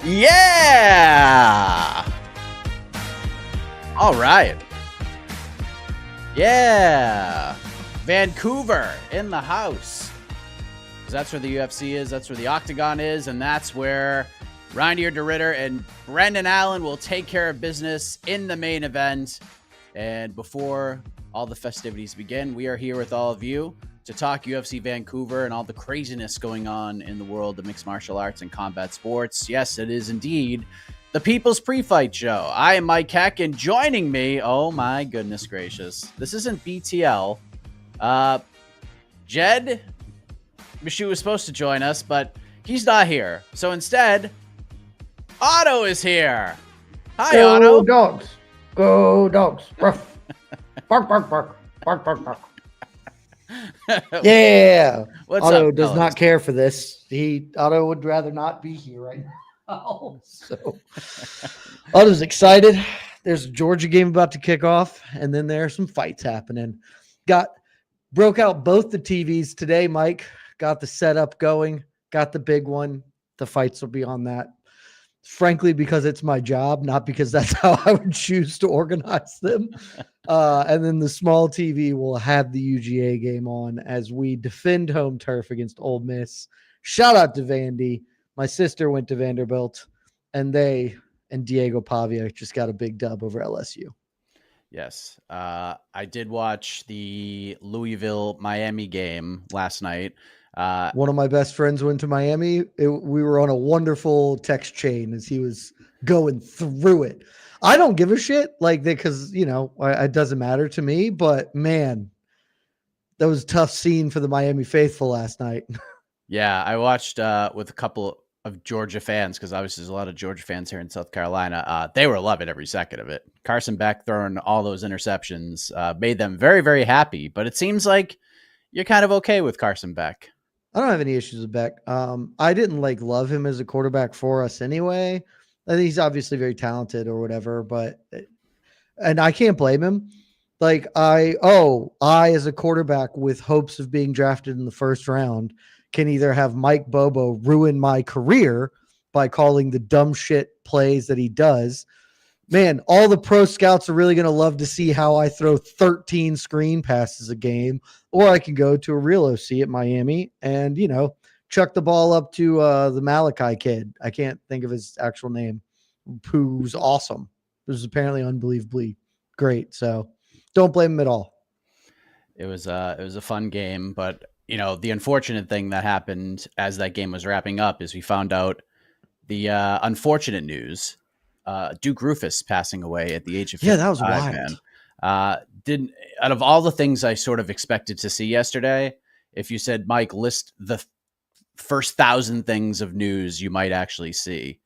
Yeah! All right. Yeah! Vancouver in the house. 'Cause that's where the UFC is, that's where the Octagon is, and that's where Reinier de Ridder and Brendan Allen will take care of business in the main event. And before all the festivities begin, we are here with all of you to talk UFC Vancouver and all the craziness going on in the world of mixed martial arts and combat sports. Yes, it is indeed the People's Pre-Fight Show. I am Mike Heck, and joining me, oh my goodness gracious, this isn't BTL. Jed Meshew was supposed to join us, but he's not here. So instead, Otto is here. Hi, Go Otto. dogs. Go dogs. Ruff. Bark, bark, bark. Bark, bark, bark. Yeah. What's Otto up, does fellas? not care for this. Otto would rather not be here right now. So Otto's excited. There's a Georgia game about to kick off, and then there are some fights happening. Broke out both the TVs today, Mike. Got the setup going. Got the big one. The fights will be on that. Frankly, because it's my job, not because that's how I would choose to organize them. And then the small TV will have the UGA game on as we defend home turf against Ole Miss. Shout out to Vandy. My sister went to Vanderbilt, and they and Diego Pavia just got a big dub over LSU. Yes. I did watch the Louisville-Miami game last night. One of my best friends went to Miami. We were on a wonderful text chain as he was going through it. I don't give a shit because, it doesn't matter to me. But, man, that was a tough scene for the Miami faithful last night. Yeah, I watched with a couple of Georgia fans because obviously there's a lot of Georgia fans here in South Carolina. They were loving every second of it. Carson Beck throwing all those interceptions made them very, very happy. But it seems like you're kind of okay with Carson Beck. I don't have any issues with Beck. I didn't love him as a quarterback for us anyway. I think he's obviously very talented or whatever, and I can't blame him. I as a quarterback with hopes of being drafted in the first round can either have Mike Bobo ruin my career by calling the dumb shit plays that he does. Man, all the pro scouts are really going to love to see how I throw 13 screen passes a game, or I can go to a real OC at Miami and, chuck the ball up to the Malachi kid. I can't think of his actual name, who's awesome. Who's apparently unbelievably great. So don't blame him at all. It was a fun game, but the unfortunate thing that happened as that game was wrapping up is we found out the unfortunate news. Duke Roufus passing away at the age of 55, that was wild. Man. Out of all the things I sort of expected to see yesterday, if you said, Mike, list the first 1,000 things of news you might actually see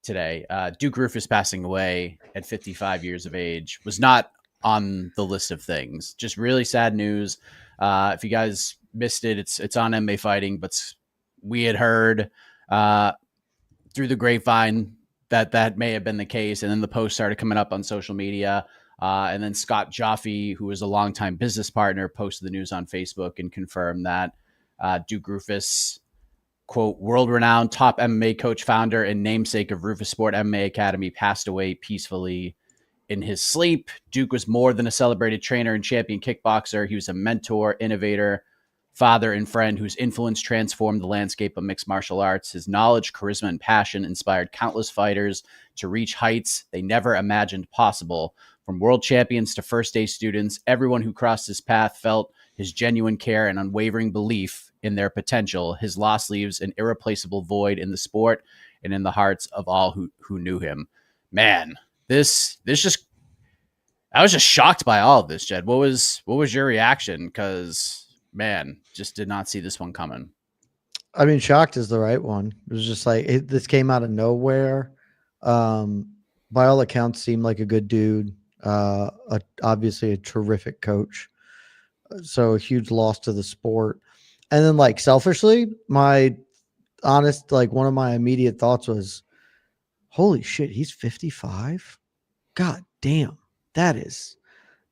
today, Duke Roufus passing away at 55 years of age was not on the list of things. Just really sad news. If you guys missed it, it's on MMA Fighting, but we had heard through the grapevine that may have been the case. And then the post started coming up on social media. And then Scott Jaffe, who was a longtime business partner, posted the news on Facebook and confirmed that Duke Roufus, quote, world-renowned top MMA coach, founder, and namesake of Roufus Sport MMA Academy, passed away peacefully in his sleep. Duke was more than a celebrated trainer and champion kickboxer. He was a mentor, innovator, father, and friend whose influence transformed the landscape of mixed martial arts. His knowledge, charisma, and passion inspired countless fighters to reach heights they never imagined possible. From world champions to first-day students, everyone who crossed his path felt his genuine care and unwavering belief in their potential. His loss leaves an irreplaceable void in the sport and in the hearts of all who knew him. Man, this just, I was just shocked by all of this, Jed. What was your reaction? Because, man, just did not see this one coming. I mean, shocked is the right one. It was just this came out of nowhere. By all accounts, seemed like a good dude. Obviously a terrific coach. So a huge loss to the sport. And then selfishly, my honest, one of my immediate thoughts was, holy shit, he's 55. God damn. That is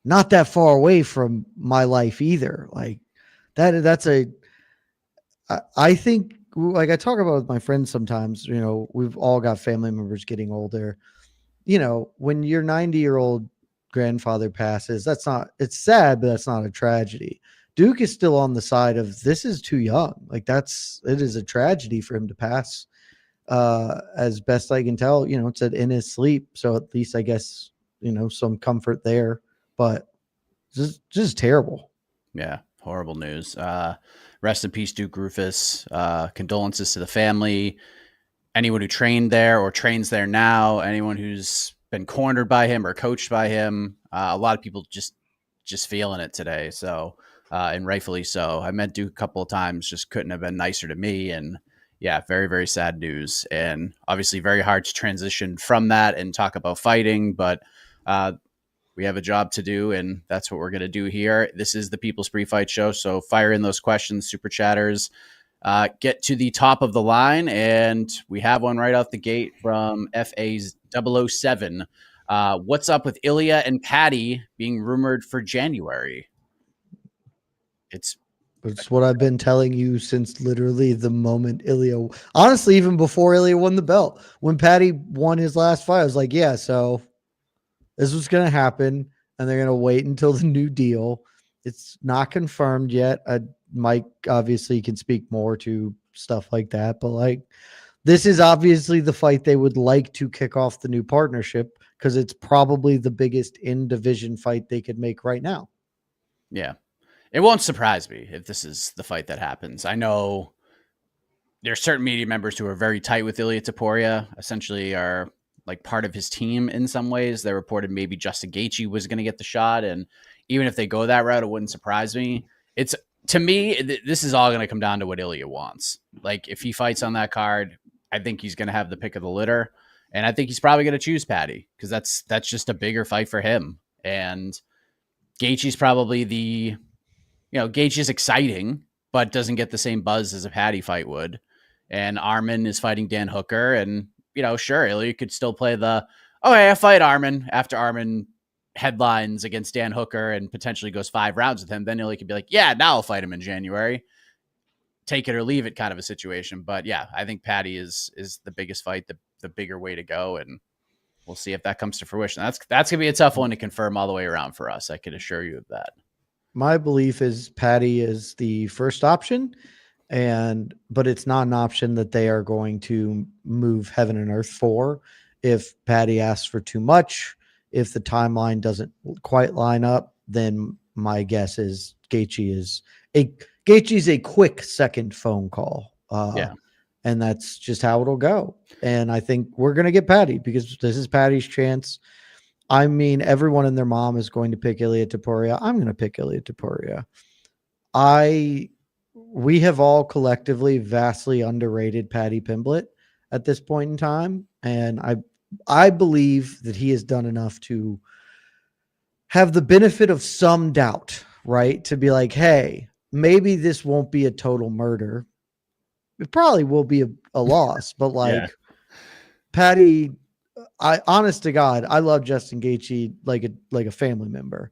not that far away from my life either. I think like I talk about with my friends sometimes, we've all got family members getting older. When your 90-year-old grandfather passes, it's sad, but that's not a tragedy. Duke is still on the side of this is too young. Like it is a tragedy for him to pass. As best I can tell, it said in his sleep. So at least I guess, some comfort there, but just terrible. Yeah. Horrible news. Rest in peace, Duke Roufus. Condolences to the family. Anyone who trained there or trains there now, anyone who's been cornered by him or coached by him. A lot of people just feeling it today. So, and rightfully so. I met Duke a couple of times, just couldn't have been nicer to me. And yeah, very, very sad news. And obviously very hard to transition from that and talk about fighting, but we have a job to do, and that's what we're going to do here. This is the People's Pre-Fight Show, so fire in those questions, super chatters. Get to the top of the line, and we have one right out the gate from FA's 007. What's up with Ilia and Paddy being rumored for January? It's what I've been telling you since literally the moment Ilia, honestly, even before Ilia won the belt. When Paddy won his last fight, I was like, yeah, so this was going to happen, and they're going to wait until the new deal. It's not confirmed yet. Mike obviously can speak more to stuff like that, but this is obviously the fight they would like to kick off the new partnership because it's probably the biggest in-division fight they could make right now. Yeah. It won't surprise me if this is the fight that happens. I know there's certain media members who are very tight with Ilia Topuria, essentially are like part of his team in some ways. They reported maybe Justin Gaethje was going to get the shot. And even if they go that route, it wouldn't surprise me. To me, this is all going to come down to what Ilia wants. Like if he fights on that card, I think he's going to have the pick of the litter. And I think he's probably going to choose Paddy because that's just a bigger fight for him. And Gaethje's probably Gaethje's exciting, but doesn't get the same buzz as a Paddy fight would. And Arman is fighting Dan Hooker. And, sure, Ilia could still play I fight Arman after Arman headlines against Dan Hooker and potentially goes 5 rounds with him. Then Ilia could be like, yeah, now I'll fight him in January. Take it or leave it kind of a situation. But yeah, I think Paddy is the biggest fight, the bigger way to go. And we'll see if that comes to fruition. That's going to be a tough one to confirm all the way around for us. I can assure you of that. My belief is Paddy is the first option, but it's not an option that they are going to move heaven and earth for. If Paddy asks for too much, if the timeline doesn't quite line up, then my guess is Gaethje's a quick second phone call. And that's just how it'll go. And I think we're going to get Paddy because this is Paddy's chance. I mean, everyone and their mom is going to pick Ilia Topuria. I'm going to pick Ilia Topuria. We have all collectively vastly underrated Paddy Pimblett at this point in time. And I believe that he has done enough to have the benefit of some doubt, right? To be like, hey, maybe this won't be a total murder. It probably will be a loss, but yeah. Paddy, honest to God, I love Justin Gaethje like a family member.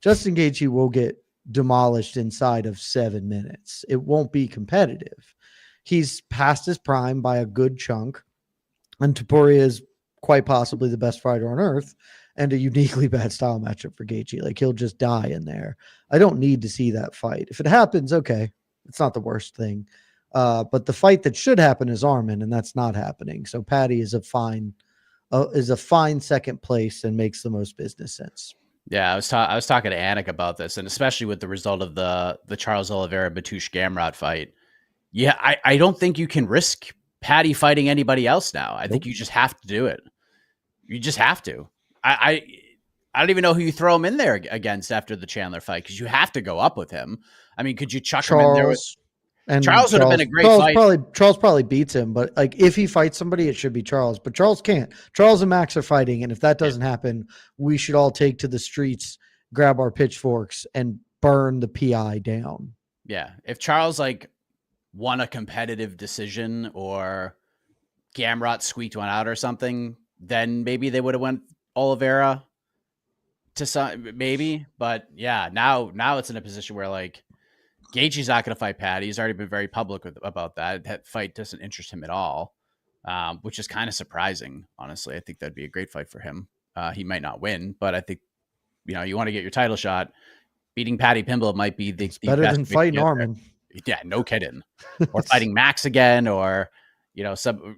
Justin Gaethje will get demolished inside of 7 minutes. It won't be competitive. He's past his prime by a good chunk, and Topuria is quite possibly the best fighter on earth and a uniquely bad style matchup for Gaethje. He'll just die in there. I don't need to see that fight. If it happens, okay, it's not the worst thing. But the fight that should happen is Arman, and that's not happening. So Paddy is a fine second place and makes the most business sense. Yeah, I was talking to Anik about this, and especially with the result of the Charles Oliveira Mateusz Gamrot fight. Yeah, I don't think you can risk Paddy fighting anybody else now. I think you just have to do it. You just have to. I don't even know who you throw him in there against after the Chandler fight because you have to go up with him. I mean, could you chuck him in there with? And Charles would have been a great fight. Charles probably beats him, but if he fights somebody, it should be Charles. But Charles can't. Charles and Max are fighting, and if that doesn't happen, we should all take to the streets, grab our pitchforks, and burn the PI down. Yeah, if Charles won a competitive decision or Gamrot squeaked one out or something, then maybe they would have went Oliveira to some maybe. But yeah, now it's in a position where Gaethje's not going to fight Paddy. He's already been very public about that. That fight doesn't interest him at all, which is kind of surprising, honestly. I think that'd be a great fight for him. He might not win, but I think, you want to get your title shot. Beating Paddy Pimblett might be the better best than fighting Armin. Yeah, no kidding. Or fighting Max again, or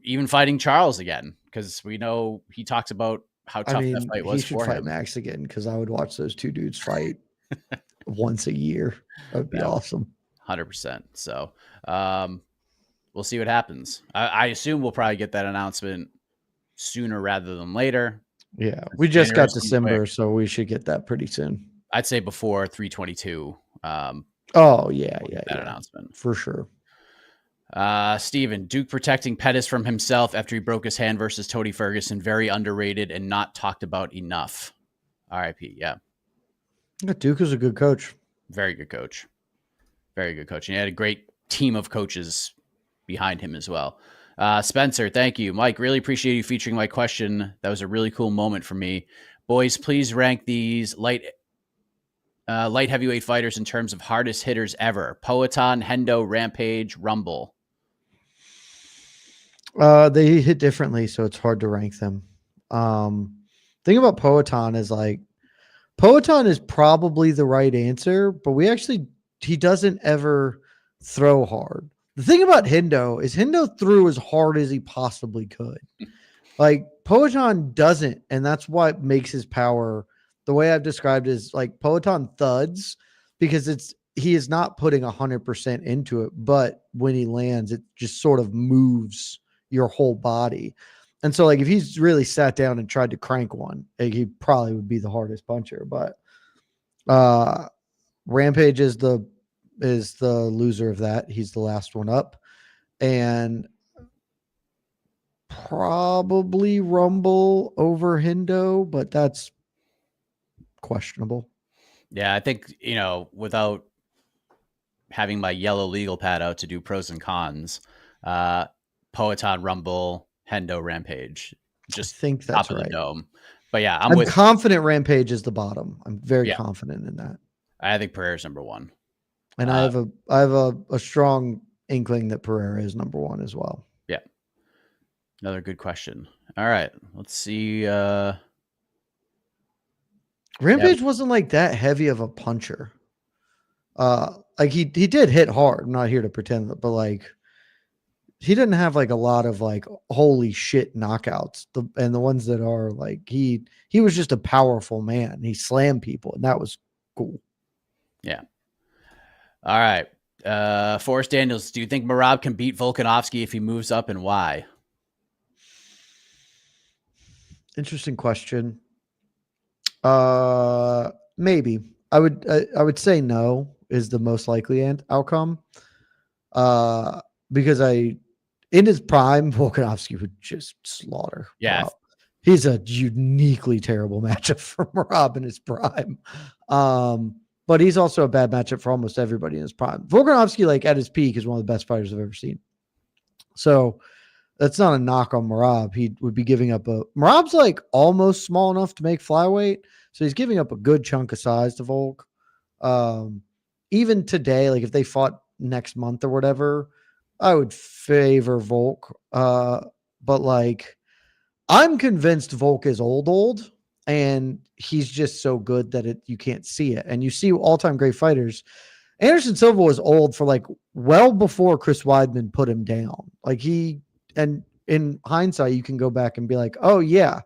even fighting Charles again, because we know he talks about how tough that fight was. He should fight Max again, because I would watch those two dudes fight once a year. That would be awesome. 100%. So we'll see what happens. I assume we'll probably get that announcement sooner rather than later. Yeah, we just got December, so we should get that pretty soon. I'd say before 322. That announcement for sure. Steven, Duke protecting Pettis from himself after he broke his hand versus Tony Ferguson. Very underrated and not talked about enough. RIP. Yeah. Duke is a good coach. Very good coach. Very good coach. And he had a great team of coaches behind him as well. Spencer, thank you. Mike, really appreciate you featuring my question. That was a really cool moment for me. Boys, please rank these light heavyweight fighters in terms of hardest hitters ever. Poatan, Hendo, Rampage, Rumble. They hit differently, so it's hard to rank them. Thing about Poatan is Poatan is probably the right answer, but he doesn't ever throw hard. The thing about Hendo is Hendo threw as hard as he possibly could. Poatan doesn't, and that's what makes his power. The way I've described is Poatan thuds, because he is not putting 100% into it, but when he lands, it just sort of moves your whole body. And so if he's really sat down and tried to crank one, he probably would be the hardest puncher. But Rampage is the loser of that. He's the last one up. And probably Rumble over Hendo, but that's questionable. Yeah, I think, without having my yellow legal pad out to do pros and cons, Poatan, Rumble, Hendo, Rampage. Just I think that's top of right. the dome. But yeah, I'm confident Rampage is the bottom. I'm very confident in that. I think Pereira's number one. And I have a strong inkling that Pereira is number one as well. Yeah. Another good question. All right. Let's see. Rampage wasn't that heavy of a puncher. He did hit hard. I'm not here to pretend that, but he didn't have a lot of holy shit knockouts. The ones that are he was just a powerful man. He slammed people, and that was cool. Yeah. All right. Forrest Daniels, do you think Merab can beat Volkanovski if he moves up, and why? Interesting question. Maybe I would say no is the most likely outcome. Because in his prime, Volkanovski would just slaughter. Yeah. Merab. He's a uniquely terrible matchup for Merab in his prime. But he's also a bad matchup for almost everybody in his prime. Volkanovski, at his peak, is one of the best fighters I've ever seen. So that's not a knock on Merab. He would be giving up Merab's almost small enough to make flyweight. So he's giving up a good chunk of size to Volk. Even today, if they fought next month or whatever, I would favor Volk. But I'm convinced Volk is old, and he's just so good that you can't see it. And you see all-time great fighters. Anderson Silva was old for well before Chris Weidman put him down. And in hindsight, you can go back and be oh yeah,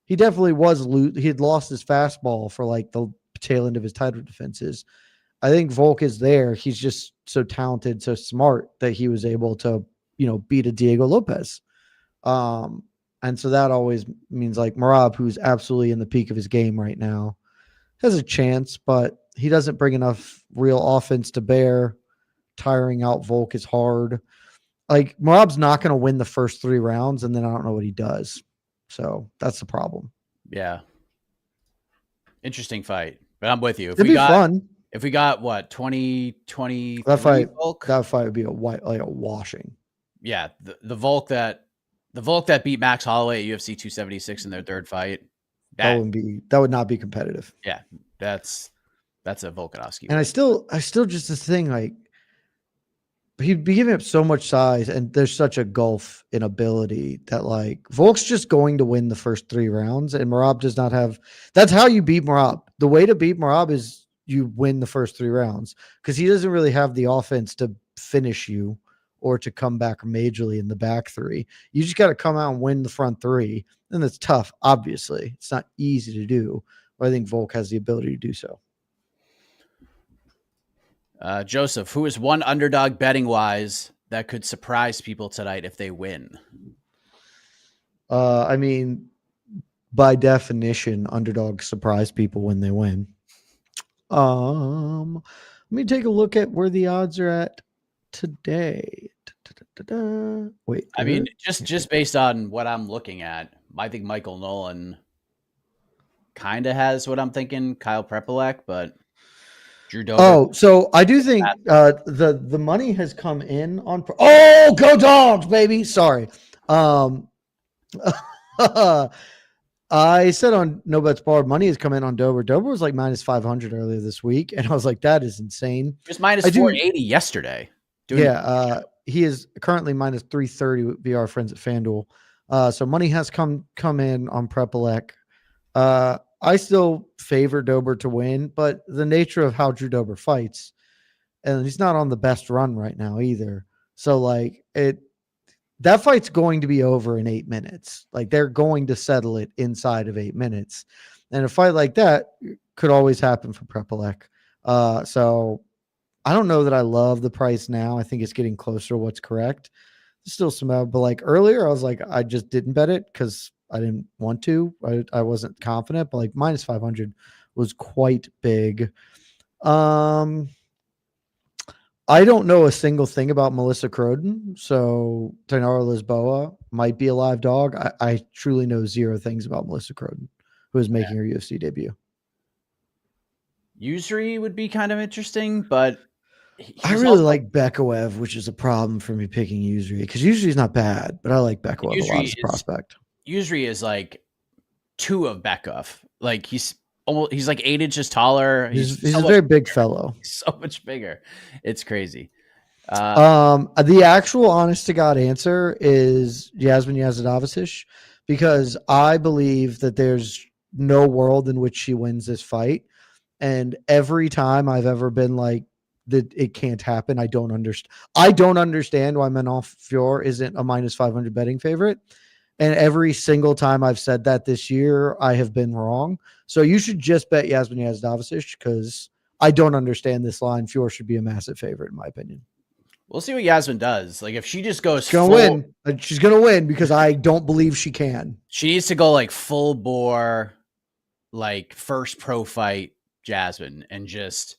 he definitely was he had lost his fastball for the tail end of his title defenses. I think Volk is there. He's just so talented, so smart that he was able to, beat a Diego Lopez. And so that always means Merab, who's absolutely in the peak of his game right now, has a chance, but he doesn't bring enough real offense to bear. Tiring out Volk is hard. Merab's not going to win the first 3 rounds, and then I don't know what he does. So that's the problem. Yeah. Interesting fight, but I'm with you. It'd be fun. If we got what 2020 that fight would be a washing. Yeah, the Volk that beat Max Holloway at UFC 276 in their third fight. That would not be competitive. Yeah, that's That's a Volkanovski And win. I still just this thing like he'd be giving up so much size, and there's such a gulf in ability that like Volk's just going to win the first 3 rounds, and Merab does not have. That's how you beat Merab. The way to beat Merab is you win the first 3 rounds because he doesn't really have the offense to finish you or to come back majorly in the back 3. You just got to come out and win the front 3, and that's tough. Obviously, it's not easy to do, but I think Volk has the ability to do so. Joseph, who is one underdog betting wise that could surprise people tonight if they win? I mean, by definition, underdogs surprise people when they win. Let me take a look at where the odds are at today. Wait, I mean, just based on what I'm looking at, I think Michael Nolan kind of has what I'm thinking, Kyle Prepolek, but Drew Dober. Oh, so I do think the money has come in on. Oh, go dogs, baby! Sorry. I said on No Bets Barred, money has come in on Dober. Dober was like minus 500 earlier this week, and I was like, that is insane. It was minus 480 yesterday. He is currently minus 330 via our friends at FanDuel. So money has come in on Prepolek. I still favor Dober to win, but the nature of how Drew Dober fights, and he's not on the best run right now either. So like that fight's going to be over in 8 minutes. Like they're going to settle it inside of 8 minutes. And a fight like that could always happen for Prepolek. So I don't know that I love the price now. I think it's getting closer to what's correct. There's still some out, but like earlier I was like, I just didn't bet it because I didn't want to. I wasn't confident, but like minus 500 was quite big. I don't know a single thing about Melissa Croden, so Tainara Lisboa might be a live dog. I truly know 0 things about Melissa Croden, who is making her UFC debut. Usry would be kind of interesting, but I really like Bekaev, which is a problem for me picking Usry because Usry's not bad, but I like Bekaev a lot as a prospect. Usry is like 2 of Bekaev. Like he's like 8 inches taller. He's a very big fellow. He's so much bigger. It's crazy. The actual honest to God answer is Yasmin Yazidovicic, because I believe that there's no world in which she wins this fight. And every time I've ever been like that, it can't happen. I don't understand why Manon Fior isn't a minus 500 betting favorite. And every single time I've said that this year, I have been wrong. So you should just bet Yasmin Yazidovicic because I don't understand this line. Fior should be a massive favorite, in my opinion. We'll see what Yasmin does. Like if she just goes, she's gonna win. She's gonna win because I don't believe she can. She needs to go like full bore, like first pro fight, Jasmine, and just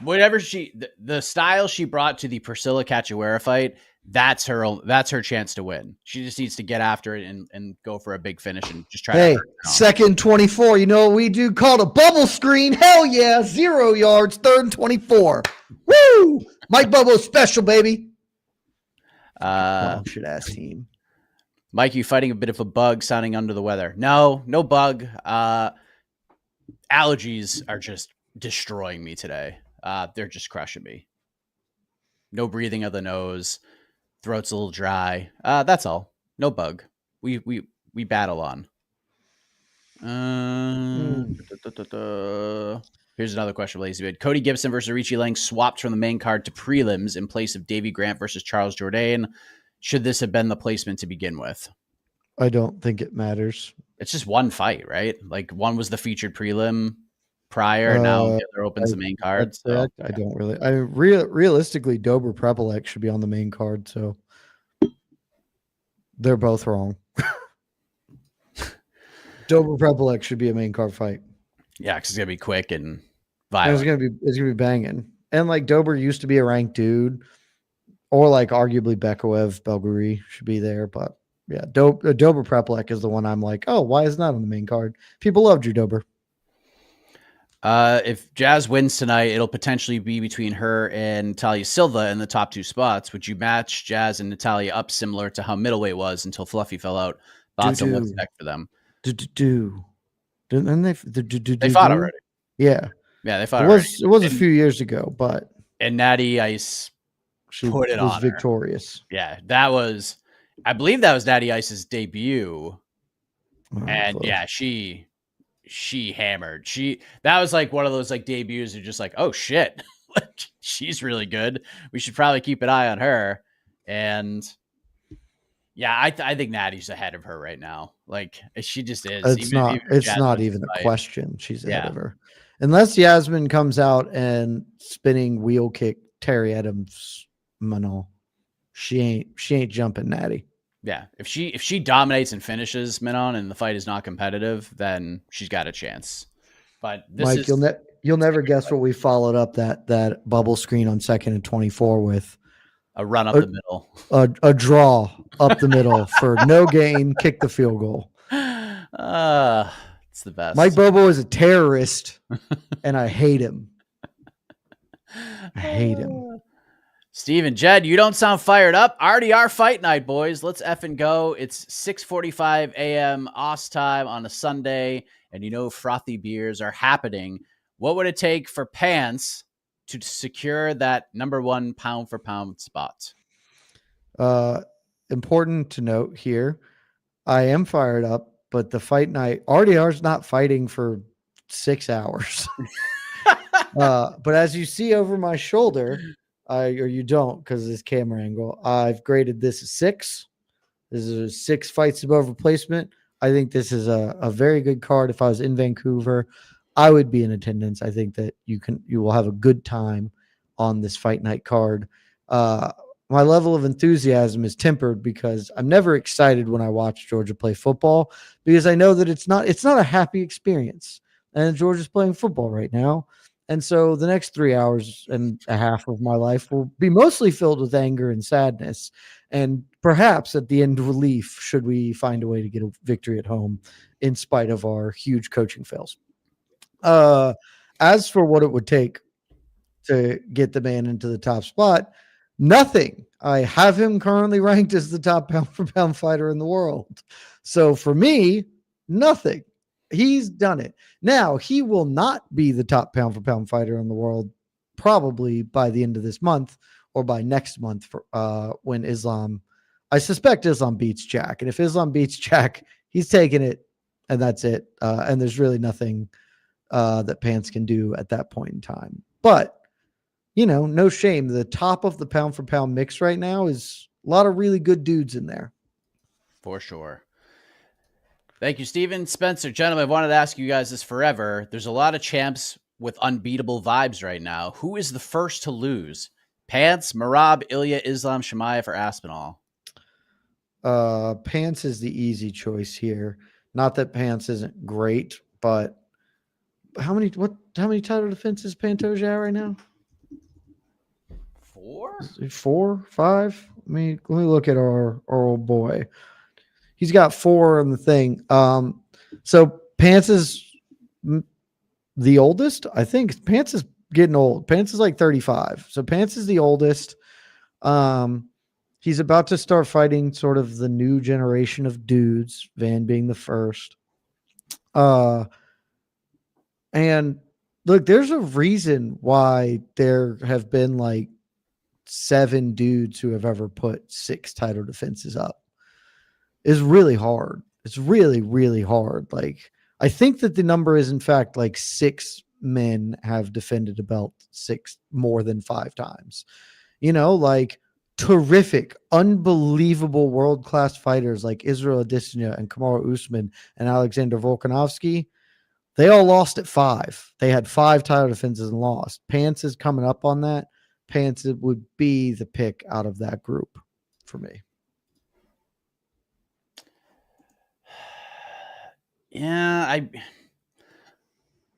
whatever the style she brought to the Priscilla Cachoeira fight. That's her chance to win. She just needs to get after it and go for a big finish and just try. Hey, second 24. You know what we do? Called a bubble screen. Hell yeah. 0 yards, third and 24. Woo! Mike Bubble special, baby. Should ask team. Mike, you fighting a bit of a bug, sounding under the weather. No bug. Allergies are just destroying me today. They're just crushing me. No breathing of the nose. Throat's a little dry. That's all. No bug. We battle on. Here's another question, Lazy Bid. Cody Gibson versus Richie Lang swapped from the main card to prelims in place of Davey Grant versus Charles Jourdain. Should this have been the placement to begin with? I don't think it matters. It's just one fight, right? Like one was the featured prelim prior, and now the other opens the main card. So. I don't really. Realistically, Dober Prepolek should be on the main card, so they're both wrong. Dober Prepolek should be a main card fight. Yeah, because it's gonna be quick and violent. It's gonna be banging. And like Dober used to be a ranked dude, or like arguably Bekaev, Belgari should be there, but yeah, Dober Prepolek is the one I'm like, oh, why is that on the main card? People love Drew Dober. If Jazz wins tonight, it'll potentially be between her and Natalia Silva in the top 2 spots. Would you match Jazz and Natalia up similar to how middleweight was until Fluffy fell out? Thoughts on what's next for them? And they fought already. Yeah. Yeah, they fought It already. was a few years ago, but And Natty Ice she put it was on her. victorious. Yeah, that was, I believe that was Natty Ice's debut. And yeah, she hammered. That was like one of those like debuts who just like, oh shit, she's really good. We should probably keep an eye on her. And yeah, I think Natty's ahead of her right now. Like she just is. It's not. It's not even a question. She's ahead of her, unless Yasmin comes out and spinning wheel kick Terry Adams. Manal. She ain't jumping Natty. Yeah, if she dominates and finishes Minon and the fight is not competitive, then she's got a chance. But Mike, you'll never guess what we followed up that bubble screen on 2nd and 24 with. A run up the middle. A draw up the middle for no gain, kick the field goal. It's the best. Mike Bobo is a terrorist, and I hate him. I hate him. Steven, Jed, you don't sound fired up. RDR fight night, boys. Let's effing go. It's 6:45 a.m. Oz time on a Sunday, and you know frothy beers are happening. What would it take for Pants to secure that number 1 pound for pound spot? Important to note here, I am fired up, but the fight night, RDR is not fighting for 6 hours. But as you see over my shoulder, or you don't because of this camera angle, I've graded this as 6. This is 6 fights above replacement. I think this is a very good card. If I was in Vancouver, I would be in attendance. I think that you will have a good time on this fight night card. My level of enthusiasm is tempered because I'm never excited when I watch Georgia play football because I know that it's not a happy experience. And Georgia's playing football right now. And so the next 3 hours and a half of my life will be mostly filled with anger and sadness. And perhaps at the end, relief should we find a way to get a victory at home in spite of our huge coaching fails. As for what it would take to get the man into the top spot, nothing. I have him currently ranked as the top pound for pound fighter in the world. So for me, nothing. He's done it. Now, he will not be the top pound for pound fighter in the world probably by the end of this month or by next month for when Islam, I suspect Islam beats Jack. And if Islam beats Jack, he's taking it and that's it. And there's really nothing that Pants can do at that point in time. But, no shame. The top of the pound for pound mix right now is a lot of really good dudes in there. For sure. Thank you, Steven. Spencer, gentlemen, I've wanted to ask you guys this forever. There's a lot of champs with unbeatable vibes right now. Who is the first to lose? Pants, Merab, Ilia, Islam, Chimaev, or Aspinall? Pants is the easy choice here. Not that Pants isn't great, but how many title defenses Pantoja at right now? 4, 5. Let me look at our old boy. He's got 4 in the thing. So Pants is the oldest. I think Pants is getting old. Pants is like 35. So Pants is the oldest. He's about to start fighting sort of the new generation of dudes, Van being the first. And look, there's a reason why there have been like 7 dudes who have ever put 6 title defenses up. Is really hard. It's really, really hard. Like, I think that the number is in fact like 6 men have defended a belt more than 5 times. Like terrific, unbelievable world-class fighters like Israel Adesanya and Kamaru Usman and Alexander Volkanovski. They all lost at 5. They had 5 title defenses and lost. Pants is coming up on that. Pants would be the pick out of that group for me. Yeah,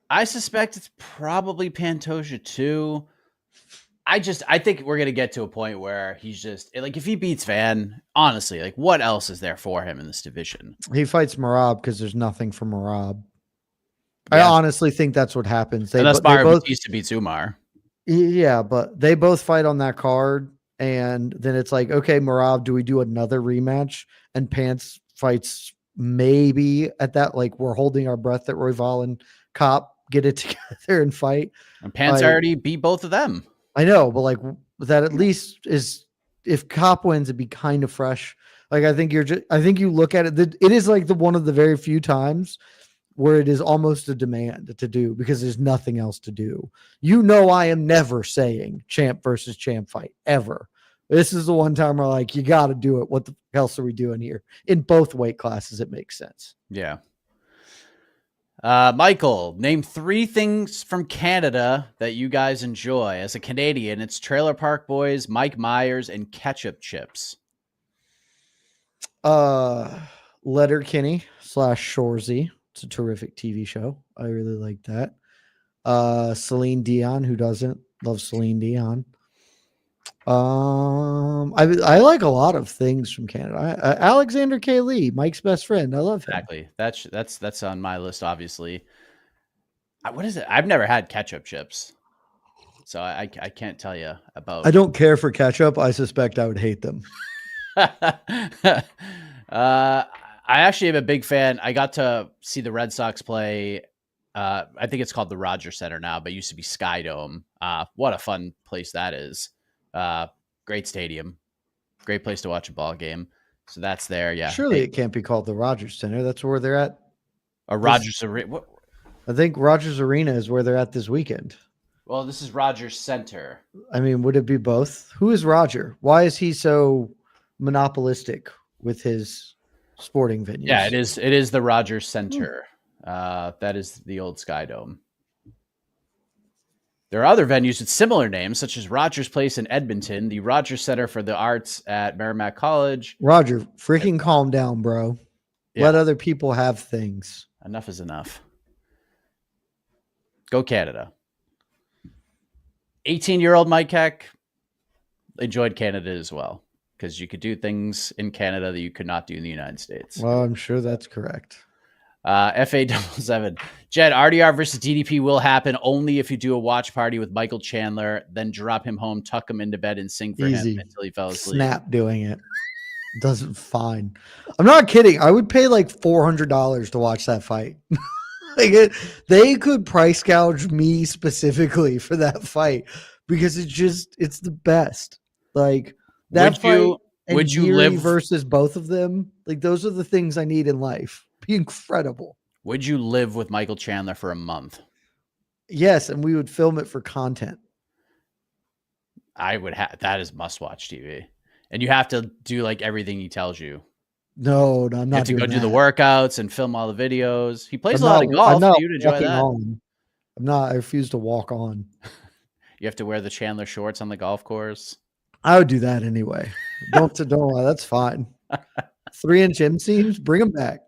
I suspect it's probably Pantoja too. I think we're gonna get to a point where he's just like, if he beats Van, honestly, like what else is there for him in this division? He fights Merab because there's nothing for Merab. Yeah. I honestly think that's what happens. Unless Batista beats Umar. Yeah, but they both fight on that card, and then it's like, okay, Merab, do we do another rematch? And Pants fights maybe at that, like we're holding our breath that Royval and Kopp get it together and fight. And Pants already beat both of them. I know, but like that at least is, if Cop wins, it'd be kind of fresh. Like I think you look at it, it is like one of the very few times where it is almost a demand to do because there's nothing else to do. I am never saying champ versus champ fight ever. This is the one time where like, you got to do it. What the else are we doing here? In both weight classes, it makes sense. Yeah. Michael, name 3 things from Canada that you guys enjoy. As a Canadian, it's Trailer Park Boys, Mike Myers, and ketchup chips. Letterkenny / Shoresy. It's a terrific TV show. I really like that. Celine Dion, who doesn't love Celine Dion? I like a lot of things from Canada. Alexander K. Lee, Mike's best friend. I love him. Exactly. That's on my list, obviously. What is it? I've never had ketchup chips, so I can't tell you about. I don't care for ketchup. I suspect I would hate them. I actually am a big fan. I got to see the Red Sox play. I think it's called the Rogers Center now, but it used to be Sky Dome. What a fun place that is. Great stadium. Great place to watch a ball game. So that's there. Yeah. Surely it can't be called the Rogers Center. That's where they're at. Rogers Arena. I think Rogers Arena is where they're at this weekend. Well, this is Rogers Center. I mean, would it be both? Who is Roger? Why is he so monopolistic with his sporting venues? Yeah, it is the Rogers Center. That is the old Sky Dome. There are other venues with similar names, such as Rogers Place in Edmonton, the Rogers Center for the Arts at Merrimack College. Roger, freaking calm down, bro. Yeah. Let other people have things. Enough is enough. Go Canada. 18-year-old Mike Heck enjoyed Canada as well, because you could do things in Canada that you could not do in the United States. Well, I'm sure that's correct. FA777. Jed, RDR versus DDP will happen only if you do a watch party with Michael Chandler, then drop him home, tuck him into bed, and sing for him until he fell asleep. Snap doing it. Does it fine. I'm not kidding. I would pay like $400 to watch that fight. They could price gouge me specifically for that fight because it's the best. Like that fight. Would you live versus both of them? Like those are the things I need in life. Be incredible. Would you live with Michael Chandler for a month? Yes, and we would film it for content. I would have. That is must-watch TV, and you have to do like everything he tells you. No, I'm not. You have to go do the workouts and film all the videos. He plays a lot of golf. You'd enjoy that. I refuse to walk on. You have to wear the Chandler shorts on the golf course. I would do that anyway. Don't. That's fine. 3-inch inseams, bring them back.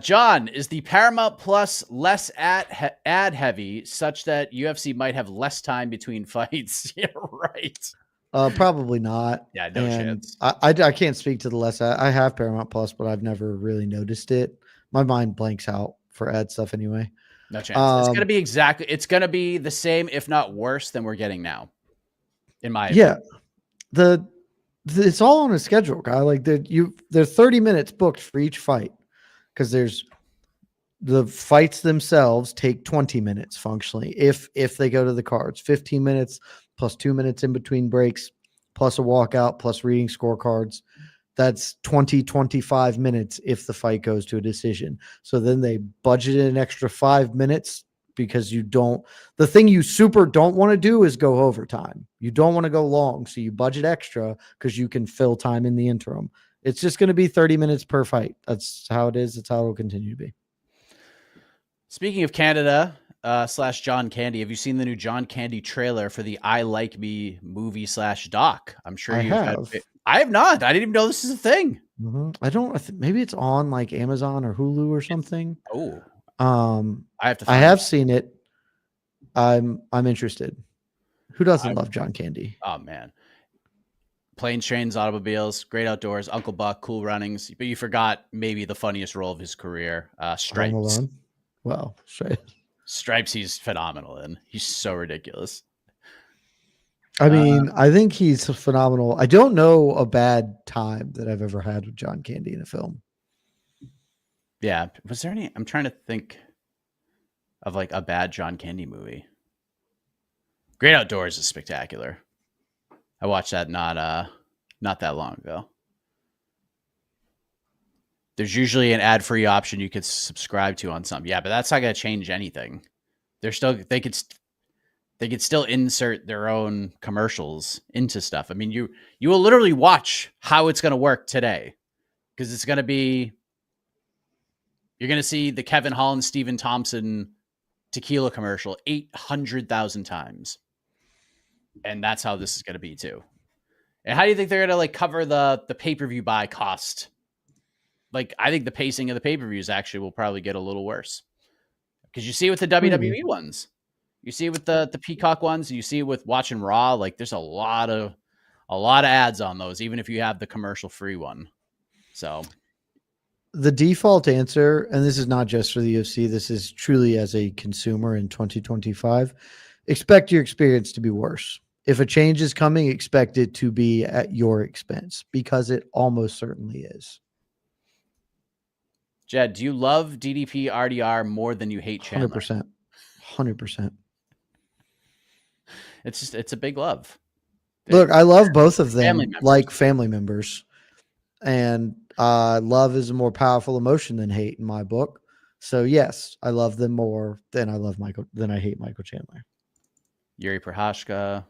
John, is the Paramount Plus less ad heavy such that UFC might have less time between fights? Yeah, right. Probably not. Yeah, no chance. I can't speak to the less ad. I have Paramount Plus, but I've never really noticed it. My mind blanks out for ad stuff anyway. No chance. It's gonna be the same, if not worse, than we're getting now. In my opinion. It's all on a schedule, guy. Like they're 30 minutes booked for each fight because there's the fights themselves take 20 minutes functionally. If they go to the cards, 15 minutes plus 2 minutes in between breaks, plus a walkout, plus reading scorecards. That's 25 minutes if the fight goes to a decision. So then they budgeted an extra 5 minutes because the thing you super don't want to do is go overtime. You don't want to go long. So you budget extra because you can fill time in the interim. It's just going to be 30 minutes per fight. That's how it is. That's how it will continue to be. Speaking of Canada / John Candy, have you seen the new John Candy trailer for the I Like Me movie / doc? I'm sure you have. I have not. I didn't even know this is a thing. Mm-hmm. I don't. Maybe it's on like Amazon or Hulu or something. I have seen it. I'm interested. Who doesn't love John Candy? Oh man. Planes, trains, automobiles, great outdoors, Uncle Buck, cool runnings. But you forgot maybe the funniest role of his career, Stripes. Well, Stripes, he's phenomenal in. He's so ridiculous. I mean, I think he's phenomenal. I don't know a bad time that I've ever had with John Candy in a film. Yeah. Was there any? I'm trying to think. of like a bad John Candy movie. Great Outdoors is spectacular. I watched that not that long ago. There's usually an ad-free option you could subscribe to on some. Yeah, but that's not going to change anything. They could still insert their own commercials into stuff. I mean, you will literally watch how it's going to work today, because it's going to be, you're going to see the Kevin Holland, Stephen Thompson tequila commercial 800,000 times. And that's how this is going to be too. And how do you think they're going to like cover the pay-per-view buy cost? Like, I think the pacing of the pay-per-views actually will probably get a little worse, because you see it with the WWE ones, you see it with the Peacock ones, you see it with watching Raw. Like, there's a lot of ads on those, even if you have the commercial-free one. So the default answer, and this is not just for the UFC, this is truly as a consumer in 2025, expect your experience to be worse. If a change is coming, expect it to be at your expense, because it almost certainly is. Jed, do you love DDP RDR more than you hate Chandler? 100%. It's a big love. Look, I love both of them like family members. And love is a more powerful emotion than hate in my book. So yes, I love them more than I hate Michael Chandler. Yuri Prochazka.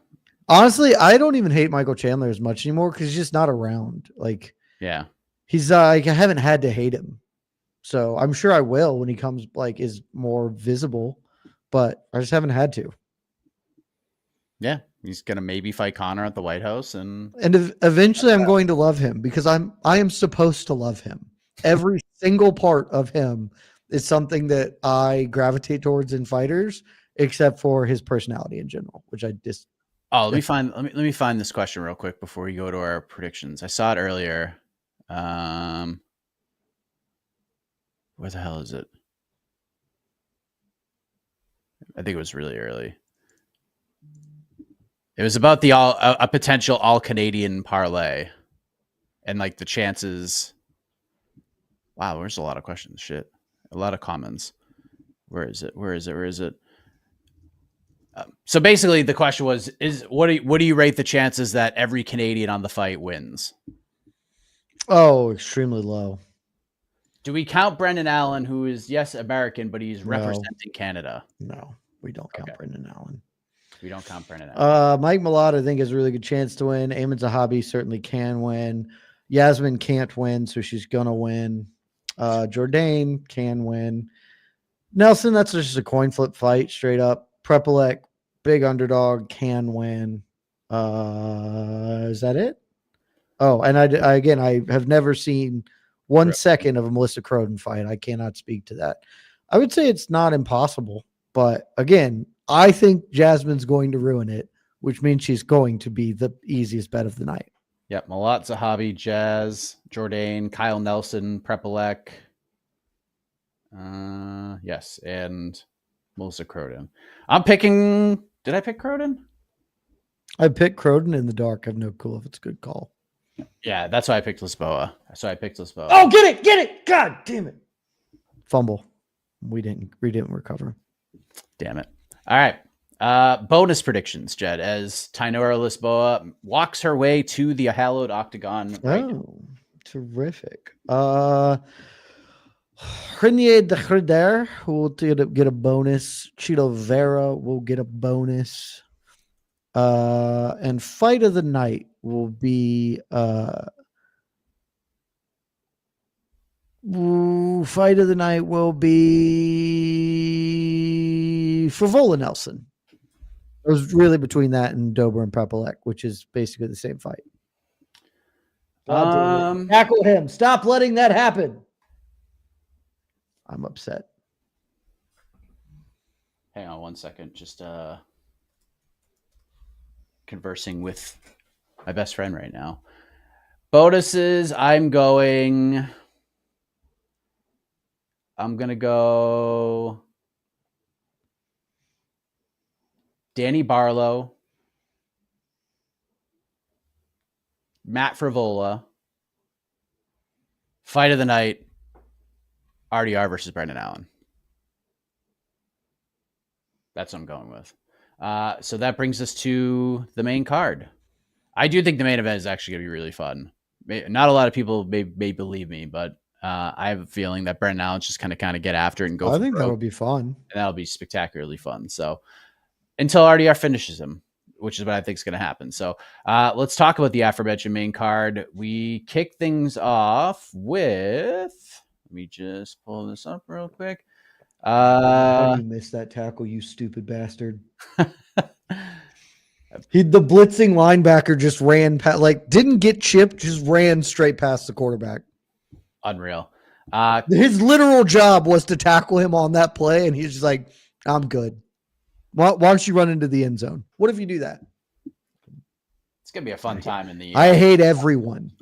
Honestly, I don't even hate Michael Chandler as much anymore because he's just not around. Like, yeah, he's like, I haven't had to hate him. So I'm sure I will when he comes, like, is more visible, but I just haven't had to. Yeah, he's gonna maybe fight Conor at the White House, and eventually I'm going to love him, because I am supposed to love him. Every single part of him is something that I gravitate towards in fighters, except for his personality in general, which I just. Oh, let me find this question real quick before we go to our predictions. I saw it earlier. Where the hell is it? I think it was really early. It was about a potential all Canadian parlay, and like the chances. Wow, there's a lot of questions. Shit, a lot of comments. Where is it? So basically, the question was: what do you rate the chances that every Canadian on the fight wins? Oh, extremely low. Do we count Brendan Allen, who is, yes, American, but he's representing Canada? No, we don't count Brendan Allen. We don't count Brendan Allen. Mike Malott, I think, has a really good chance to win. Eamon Zahabi certainly can win. Yasmin can't win, so she's going to win. Jourdain can win. Nelson, that's just a coin flip fight, straight up. Prepelec, big underdog, can win. Is that it? Oh, and I have never seen 1 second of a Melissa Croden fight. I cannot speak to that. I would say it's not impossible, but again, I think Jasmine's going to ruin it, which means she's going to be the easiest bet of the night. Yep, Malott, Zahabi, Jazz, Jourdain, Kyle Nelson, Prepelec. Yes, and Melissa Croden. I'm picking. Did I pick Croden? I picked Croden in the dark. I have no clue if it's a good call. Yeah, that's why I picked Lisboa. Oh, get it! God damn it! Fumble. We didn't recover. Damn it! All right. Bonus predictions, Jed, as Tainara Lisboa walks her way to the hallowed octagon. Terrific. Renier de Herder will get a bonus. Chito Vera will get a bonus. And fight of the night will be Favola Nelson. It was really between that and Dober and Prepelec, which is basically the same fight. Tackle him. Stop letting that happen. I'm upset. Hang on 1 second. Just conversing with my best friend right now. Bonuses, I'm going to go Danny Barlow, Matt Favola, fight of the night, RDR versus Brendan Allen. That's what I'm going with. So that brings us to the main card. I do think the main event is actually going to be really fun. Not a lot of people may believe me, but I have a feeling that Brendan Allen's just kind of get after it and go I for think broke, that'll be fun. and that'll be spectacularly fun. So until RDR finishes him, which is what I think is going to happen. So let's talk about the aforementioned main card. We kick things off with. Let me just pull this up real quick. How do you miss that tackle, you stupid bastard? The blitzing linebacker just ran past, like didn't get chipped, just ran straight past the quarterback. Unreal. His literal job was to tackle him on that play, and he's just like, I'm good. Why don't you run into the end zone? What if you do that? It's going to be a fun time in the I hate everyone.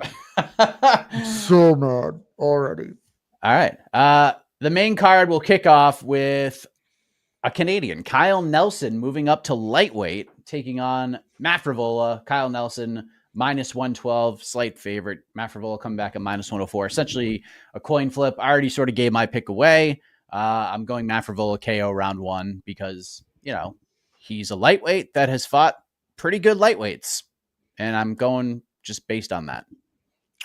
So mad already. All right. The main card will kick off with a Canadian, Kyle Nelson, moving up to lightweight, taking on Matt Frivola. Kyle Nelson, minus 112, slight favorite. Matt Frivola coming back at minus 104. Essentially a coin flip. I already sort of gave my pick away. I'm going Matt Frivola KO round 1 because, he's a lightweight that has fought pretty good lightweights. And I'm going just based on that.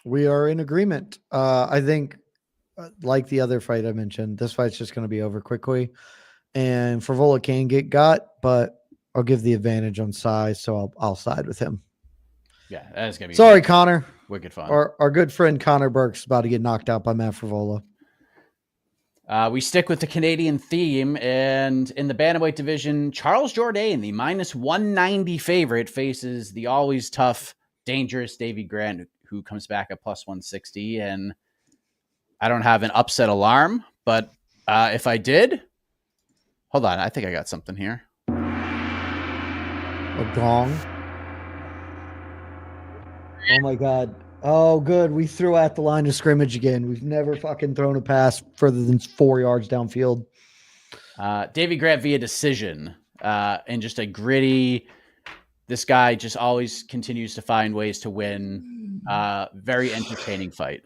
We are in agreement. I think, like the other fight I mentioned, this fight's just going to be over quickly. And Frivola can get got, but I'll give the advantage on size, so I'll side with him. Yeah, that's going to be... Sorry, Connor. Wicked fun. Our good friend Connor Burke's about to get knocked out by Matt Frivola. We stick with the Canadian theme, and in the bantamweight division, Charles Jourdain, the minus 190 favorite, faces the always tough, dangerous Davy Grant, who comes back at plus 160. And I don't have an upset alarm, but if I did... Hold on, I think I got something here. A gong. Oh my God. Oh, good. We threw at the line of scrimmage again. We've never fucking thrown a pass further than 4 yards downfield. Davy Grant via decision, and just a gritty. This guy just always continues to find ways to win. Very entertaining fight.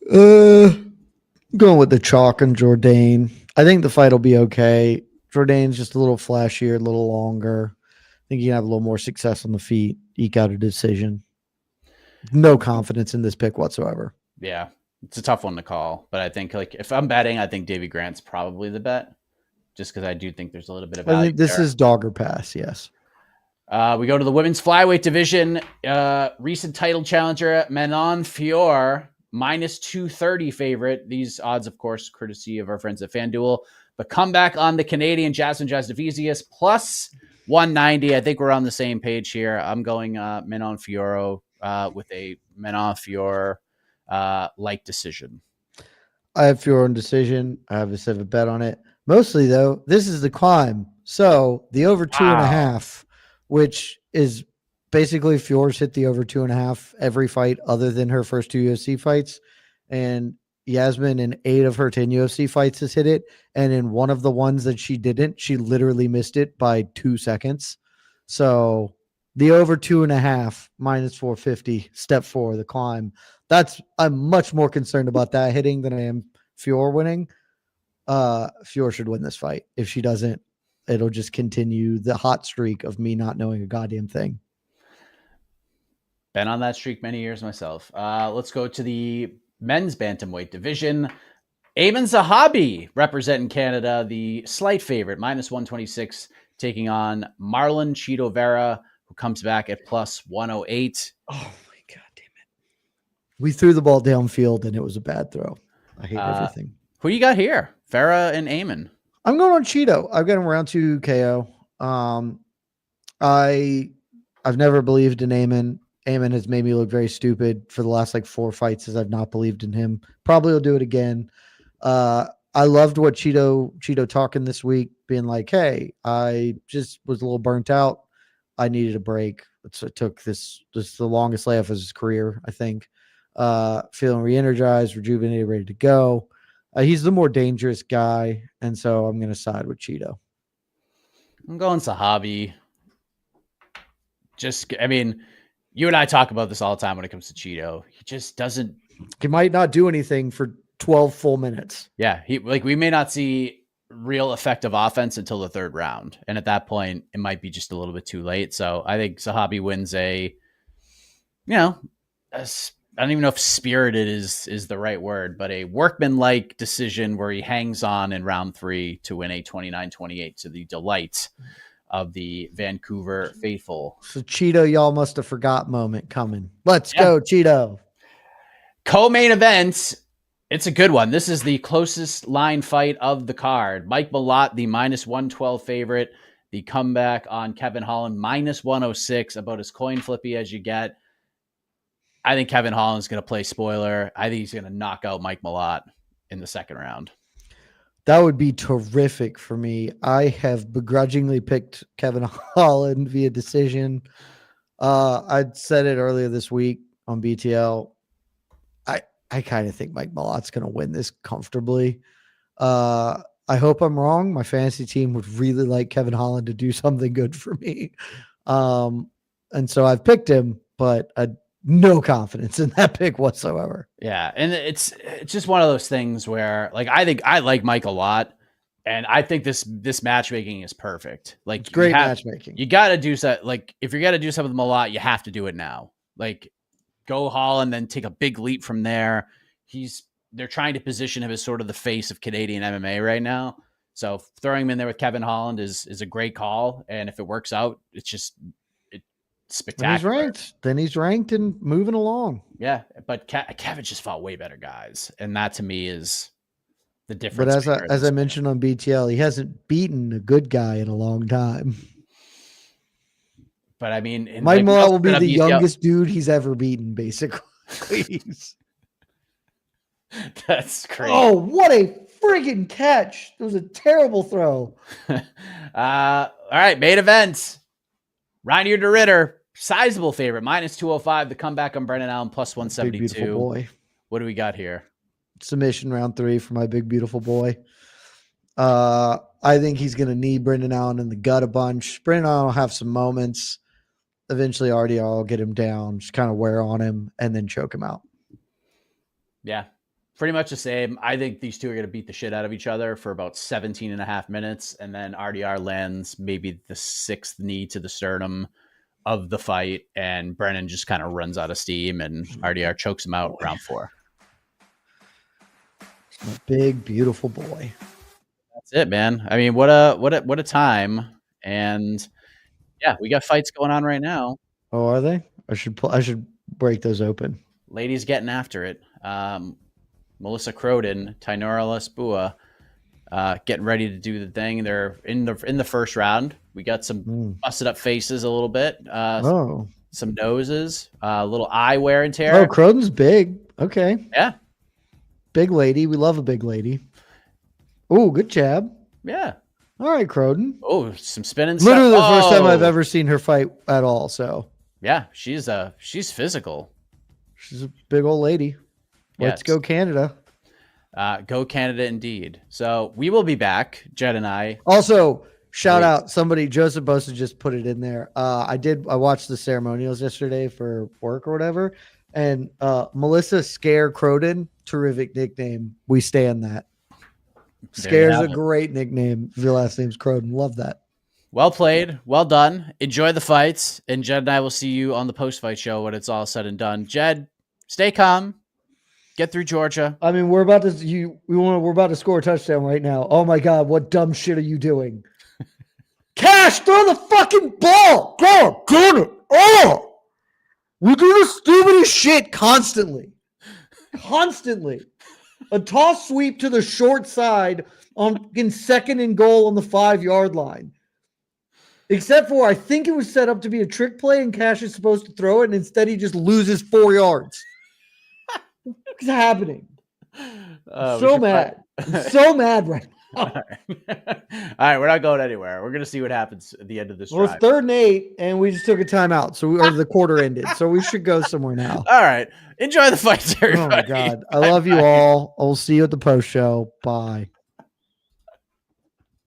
Going with the chalk and Jourdain. I think the fight will be okay. Jourdain's just a little flashier, a little longer. I think he can have a little more success on the feet, eke out a decision. No confidence in this pick whatsoever. Yeah, it's a tough one to call, but I think if I'm betting, I think Davy Grant's probably the bet, just because I do think there's a little bit of value. I think this is dog or pass. Yes. We go to the women's flyweight division. Recent title challenger Manon Fiorot, minus 230 favorite. These odds, of course, courtesy of our friends at FanDuel. The comeback on the Canadian Jasmine Jasudavicius plus 190. I think we're on the same page here. I'm going Manon Fiorot with a Manon Fiorot like decision. I have Fiorot on decision. I have a 7 bet on it. Mostly, though, this is the climb. So the over 2.5, which is basically Fiorot's hit the over 2.5 every fight other than her first 2 UFC fights. And Yasmin in 8 of her 10 UFC fights has hit it. And in one of the ones that she didn't, she literally missed it by 2 seconds. So the over 2.5 minus 450, step 4, the climb. I'm much more concerned about that hitting than I am Fiorot winning. Fiorot should win this fight. If she doesn't, it'll just continue the hot streak of me not knowing a goddamn thing. Been on that streak many years myself. Let's go to the men's bantamweight division. Eamon Zahabi representing Canada, the slight favorite, minus 126, taking on Marlon Chito Vera, who comes back at plus 108. Oh my God damn it. We threw the ball downfield and it was a bad throw. I hate everything. Who you got here? Vera and Eamon. I'm going on Chito. I've got him round 2 KO. I've never believed in Eamon. Eamon has made me look very stupid for the last 4 fights as I've not believed in him. Probably will do it again. I loved what Chito talking this week, being like, hey, I just was a little burnt out. I needed a break. So it took this the longest layoff of his career, I think. Feeling re-energized, rejuvenated, ready to go. He's the more dangerous guy, and so I'm going to side with Chito. I'm going Zahabi. You and I talk about this all the time when it comes to Chito. He just doesn't. He might not do anything for 12 full minutes. Yeah, we may not see real effective offense until the third round. And at that point, it might be just a little bit too late. So I think Zahabi wins I don't even know if spirited is the right word, but a workman-like decision where he hangs on in round 3 to win a 29-28 to the delight of the Vancouver faithful. So Cheeto, y'all must have forgot moment coming. Let's go, Cheeto. Co-main event. It's a good one. This is the closest line fight of the card. Mike Malott, the -112 favorite. The comeback on Kevin Holland, -106, about as coin flippy as you get. I think Kevin Holland's going to play spoiler. I think he's going to knock out Mike Malott in the second round. That would be terrific for me. I have begrudgingly picked Kevin Holland via decision. I said it earlier this week on BTL. I kind of think Mike Malott's going to win this comfortably. I hope I'm wrong. My fantasy team would really like Kevin Holland to do something good for me. And so I've picked him, but no confidence in that pick whatsoever. Yeah. And it's just one of those things where, like, I think I like Mike a lot. And I think this matchmaking is perfect. Like, it's great matchmaking. You got to do so. Like, if you're going to do something with Malott, you have to do it now. Like, go Holland, then take a big leap from there. They're trying to position him as sort of the face of Canadian MMA right now. So throwing him in there with Kevin Holland is a great call. And if it works out, it's spectacular. Then he's ranked and moving along. Yeah. But Kevin just fought way better guys. And that to me is the difference. But as I mentioned on BTL, he hasn't beaten a good guy in a long time. But I mean, Mike Malott will be the youngest dude he's ever beaten, basically. That's crazy. Oh, what a friggin' catch. It was a terrible throw. All right, main event. Reinier de Ridder, sizable favorite, -205. The comeback on Brendan Allen, +172. Big, beautiful boy. What do we got here? Submission round 3 for my big, beautiful boy. I think he's going to knee Brendan Allen in the gut a bunch. Brendan Allen will have some moments. Eventually, RDR will get him down, just kind of wear on him, and then choke him out. Yeah, pretty much the same. I think these two are going to beat the shit out of each other for about 17 and a half minutes, and then RDR lands maybe the 6th knee to the sternum of the fight, and Brennan just kind of runs out of steam, and RDR chokes him out round 4. My big, beautiful boy. That's it, man. I mean, what a time. And yeah, we got fights going on right now. Oh, are they? I should break those open. Ladies getting after it. Melissa Croden, Tainara Lesbua, getting ready to do the thing. They're in the first round. We got some busted up faces a little bit. Some noses, a little eye wear and tear. Oh, Croden's big. Okay. Yeah. Big lady. We love a big lady. Oh, good jab. Yeah. All right, Croden. Oh, some spinning. Literally the first time I've ever seen her fight at all. So yeah, she's physical. She's a big old lady. Let's go Canada. Go Canada indeed. So we will be back, Jed and I. Also, shout out somebody, Joseph Bosa just put it in there. I watched the ceremonials yesterday for work or whatever. And Melissa Scare Croden, terrific nickname. We stand that. Scare's a great nickname. If your last name's Croden. Love that. Well played. Well done. Enjoy the fights. And Jed and I will see you on the post-fight show when it's all said and done. Jed, stay calm. Get through Georgia. I mean, we're about to score a touchdown right now. Oh my God, what dumb shit are you doing? Cash, throw the fucking ball. God damn it. Oh, we do the stupidest shit constantly. Constantly. A toss sweep to the short side in 2nd and goal on the 5-yard line. Except for, I think it was set up to be a trick play and Cash is supposed to throw it, and instead he just loses 4 yards. What's happening? I'm so mad. I'm so mad right now. All right, we're not going anywhere. We're going to see what happens at the end of this drive. Well, it's 3rd and 8, and we just took a timeout, or the quarter ended, so we should go somewhere now. All right. Enjoy the fights, everybody. Oh, my God. I love you all. I'll see you at the post show. Bye.